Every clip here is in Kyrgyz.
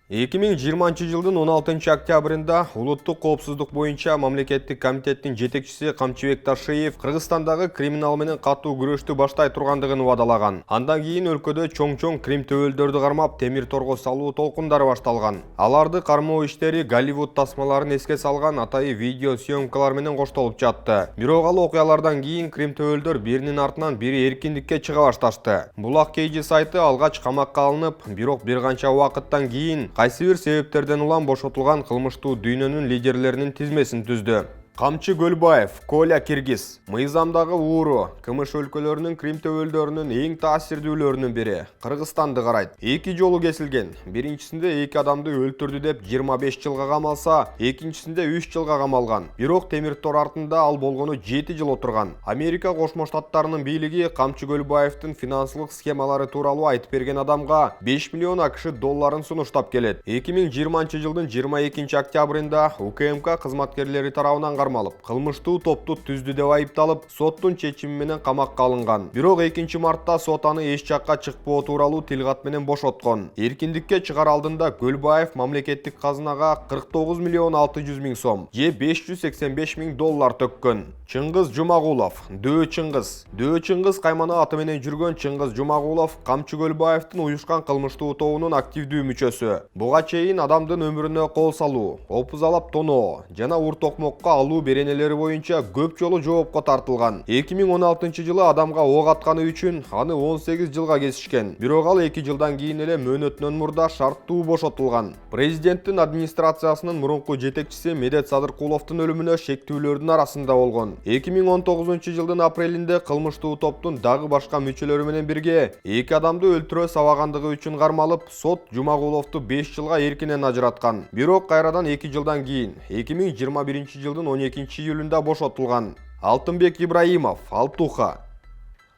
2020 жылдын 16 октябрында улуттук коопсуздук боюнча мамлекеттик комитеттин жетекчиси Камчыбек Ташиев Кыргызстандагы криминал менен катуу күрөштү баштай тургандыгын убадалаган. Андан кийин өлкөдө чоң крим төбөлдөрдү кармап, темир торго салуу толкундары башталган. Аларды кармоо иштери Голливуд тасмаларын эске салган атайы видео съемкалар менен коштолуп жатты. Бирок ал окуялардан кийин крим төбөлдөр биринин артынан бири эркиндикке чыга башташты. Булак Кейджи сайты алгач камакка алынып, бирок бир канча убакыттан кийин кайсы бир себептерден улам бошотулган кылмыштуу дүйнөнүн лидерлеринин тизмесин түздү. Камчы Гөлбаев, Коля Киргиз, мыйзамдагы ууру, КМШ өлкөлөрүнүн крим төбөлдөрүнүн эң таасирдүүлөрүнүн бири. Кыргызстанды карайт. 2 жолу кесилген. Биринчисинде 2 адамды өлтүрдү деп 25 жылга камалса, экинчисинде 3 жылга камалган. Бирок темир тор артында ал болгону 7 жыл отурган. Америка Кошмо Штаттарынын бийлиги Камчы Гөлбаевдин финансылык схемалары тууралуу айтып берген адамга 5 миллион АКШ долларын сунуштап келет. 2020 жылдын 22 октябрында УКМК кызматкерлери тарабынан кылмыштуу топту түздү деп айыпталып, соттун чечими менен камакка алынган. Бирок 2 мартта сот аны эч жакка чыкпоо тууралуу тилкат менен бошоткон. Эркиндикке чыгаар алдында Гөлбаев мамлекеттик казынага 49 миллион 600 миң сом, же 585 миң доллар төккөн. Чыңгыз Жумагулов, Дөө Чыңгыз каймана аты менен жүргөн Чыңгыз Жумагулов Камчы Гөлбаевдин уюшкан кылмыштуу тобунун активдүү мүчөсү. Буга чейин адамдын өмүрүнө кол салуу, опузалап тоноо жана уртокмокко алуу беренелери боюнча көп жолу жоопко тартылган. 2016 жылы адамга ок атканы үчүн аны 18 жылга кесишкен. Бирок ал 2 жылдан кийин эле мөөнөтүнөн мурда шарттуу бошотулган. Президенттин администрациясынын мурунку жетекчиси Медет Садыркуловдун өлүмүнө шектүүлөрдүн арасында болгон. 2019 жылдын апрелинде кылмыштуу топтун дагы башка мүчөлөрү менен бирге 2 адамды өлтүрө сабагандыгы үчүн кармалып, сот Жумагуловду 5 жылга эркинен ажыраткан. Бирок кайрадан 2 жылдан кийин 2021 жылдын 12 июлунда бошотулган. Алтынбек Ибраимов,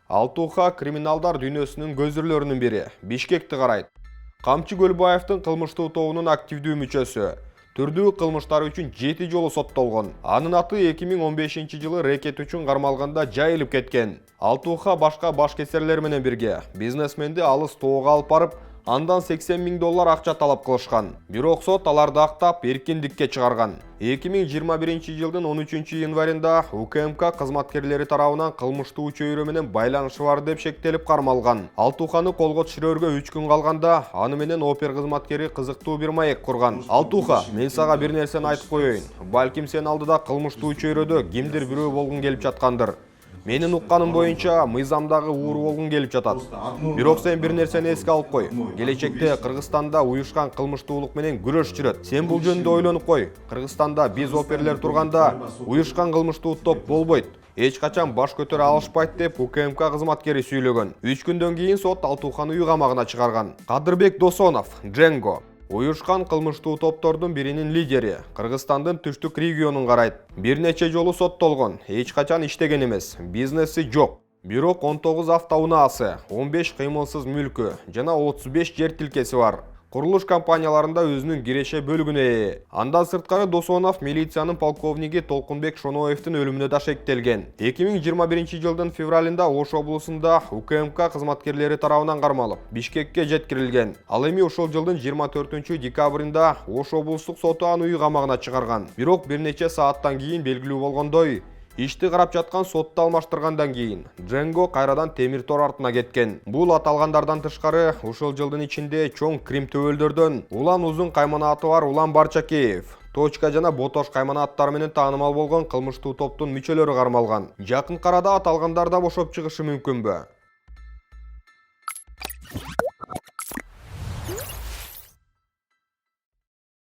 Алтуха криминалдар дүйнөсүнүн көзүрлөрүнүн бири. Бишкекти карайт. Камчы Гөлбаевдин кылмыштуу тобунун активдүү мүчөсү. Түрдүү кылмыштары үчүн 7 жолу соттолгон. Анын аты 2015 жылы рекет үчүн кармалганда жайылып кеткен. Алтуха башка башкесерлер менен бирге бизнесменди алыс тоого алып барып, андан 80 миң доллар акча талап кылышкан. Бирок сот аларды актап эркиндикке чыгарган. 2021 жылдын 13 январында УКМК кызматкерлери тарабынан кылмыштуу чөйрө менен байланышы бар деп шектелип кармалган. Алтуханы колго түшүрөргө 3 күн калганда аны менен опер кызматкери кызыктуу бир маек курган. Алтуха, мен сага бир нерсени айтып коеюн. Балким сен алдыда кылмыштуу чөйрөдө кимдир бирөө болгун келип жаткандыр. Менин укканым боюнча мыйзамдагы ууру болгун келип жатат. Бирок сен бир нерсени эске алып кой. Келечекте Кыргызстанда уюшкан кылмыштуулук менен күрөш жүрөт. Сен бул жөнүндө ойлонуп кой. Кыргызстанда биз оперлер турганда уюшкан кылмыштуу топ болбойт. Эч качан баш көтөрө алышпайт деп УКМК кызматкери сүйлөгөн. 3 күндөн кийин сот Алтуханы үй камагына чыгарган. Кадырбек Досонов, Дженго. Уюшкан кылмыштуу топтордун биринин лидери, Кыргызстандын түштүк регионун карайт. Бир нече жолу соттолгон, эч качан иштеген эмес, бизнеси жок. Бирок 19 автоунаасы, 15 кыймылсыз мүлкү жана 35 жер тилкеси бар. Курулуш компанияларында өзүнүн киреше бөлүгүнө ээ. Андан сырткары Досонов милициянын полковниги Толкунбек Шоноевдин өлүмүнө да шектелген. 2021 жылдын февралында Ош облусунда УКМК кызматкерлери тарабынан кармалып, Бишкекке жеткирилген. Ал эми ушул жылдын 24 декабрында Ош облустук соту аны үй камагына чыгарган. Бирок бир нече сааттан кийин белгилүү болгондой, ишти карап жаткан сотто алмаштыргандан кийин Дженго кайрадан темир тор артына кеткен. Бул аталгандардан тышкары ушул жылдын ичинде чоң крим төбөлдөрдөн Улан Узун кайманаты бар Улан Барчакеев, Точка жана Ботош кайманаттары менен таанымал болгон кылмыштуу топтун мүчөлөрү кармалган. Жакын арада аталгандар да бошоп чыгышы мүмкүнбү?